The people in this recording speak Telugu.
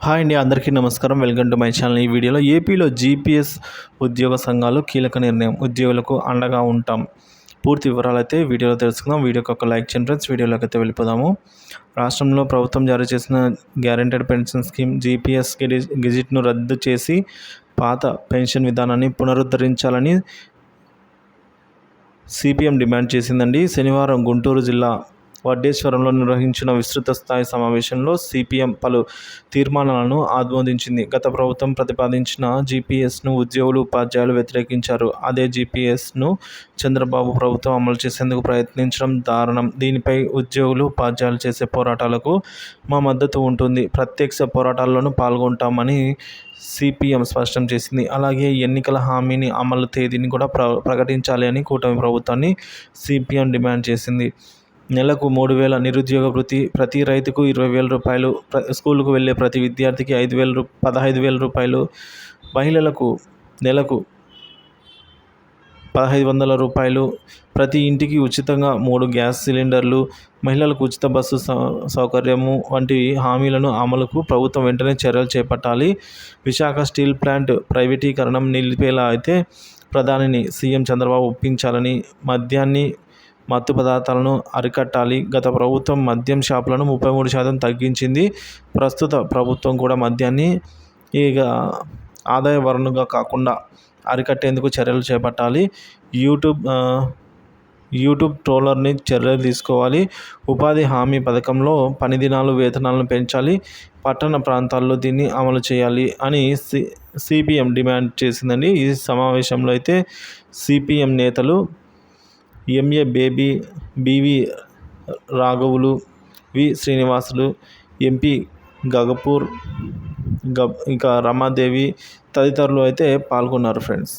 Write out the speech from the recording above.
హాయ్ అండి, అందరికీ నమస్కారం. Welcome to my channel. ఈ వీడియోలో ఏపీలో జీపీఎస్ ఉద్యోగ సంఘాలు కీలక నిర్ణయం, ఉద్యోగులకు అండగా ఉంటాం. పూర్తి వివరాలైతే వీడియోలో తెలుసుకుందాం. వీడియోకి ఒక లైక్ చేయండి ఫ్రెండ్స్. వీడియోలోకి అయితే వెళ్ళిపోదాము. రాష్ట్రంలో ప్రభుత్వం జారీ చేసిన గ్యారెంటెడ్ పెన్షన్ స్కీమ్ జీపీఎస్ గెజిట్ను రద్దు చేసి పాత పెన్షన్ విధానాన్ని పునరుద్ధరించాలని సిపిఎం డిమాండ్ చేసిందండి. శనివారం గుంటూరు జిల్లా వడ్డేశ్వరంలో నిర్వహించిన విస్తృత స్థాయి సమావేశంలో సిపిఎం పలు తీర్మానాలను ఆమోదించింది. గత ప్రభుత్వం ప్రతిపాదించిన జీపీఎస్ను ఉద్యోగులు, ఉపాధ్యాయులు వ్యతిరేకించారు. అదే జీపీఎస్ను చంద్రబాబు ప్రభుత్వం అమలు చేసేందుకు ప్రయత్నించడం దారుణం. దీనిపై ఉద్యోగులు, ఉపాధ్యాయులు చేసే పోరాటాలకు మా మద్దతు ఉంటుంది, ప్రత్యక్ష పోరాటాల్లోనూ పాల్గొంటామని సిపిఎం స్పష్టం చేసింది. అలాగే ఎన్నికల హామీని అమలు తేదీని కూడా ప్రకటించాలి అని కూటమి ప్రభుత్వాన్ని సిపిఎం డిమాండ్ చేసింది. నెలకు 3,000 నిరుద్యోగ భృతి, ప్రతి రైతుకు 20,000 రూపాయలు, స్కూలుకు వెళ్ళే ప్రతి విద్యార్థికి 15,000 రూపాయలు, మహిళలకు నెలకు 1,500 రూపాయలు, ప్రతి ఇంటికి ఉచితంగా 3 గ్యాస్ సిలిండర్లు, మహిళలకు ఉచిత బస్సు సౌకర్యము వంటి హామీలను అమలుకు ప్రభుత్వం వెంటనే చర్యలు చేపట్టాలి. విశాఖ స్టీల్ ప్లాంట్ ప్రైవేటీకరణం నిలిపేలా అయితే ప్రధానిని సీఎం చంద్రబాబు ఒప్పించాలని, మద్యాన్ని, మత్తు పదార్థాలను అరికట్టాలి. గత ప్రభుత్వం మద్యం షాపులను 33% తగ్గించింది. ప్రస్తుత ప్రభుత్వం కూడా మద్యాన్ని ఆదాయ వనరుగా కాకుండా అరికట్టేందుకు చర్యలు చేపట్టాలి. యూట్యూబ్ ట్రోలర్ని చర్యలు తీసుకోవాలి. ఉపాధి హామీ పథకంలో పని దినాలు, వేతనాలను పెంచాలి. పట్టణ ప్రాంతాల్లో దీన్ని అమలు చేయాలి అని సిపిఎం డిమాండ్ చేసిందండి. ఈ సమావేశంలో అయితే సిపిఎం నేతలు ఎంఏ బేబీ, బివి రాఘవులు, వి శ్రీనివాసులు, ఎంపీ గగపూర్, ఇంకా రమాదేవి తదితరులు అయితే పాల్గొన్నారు ఫ్రెండ్స్.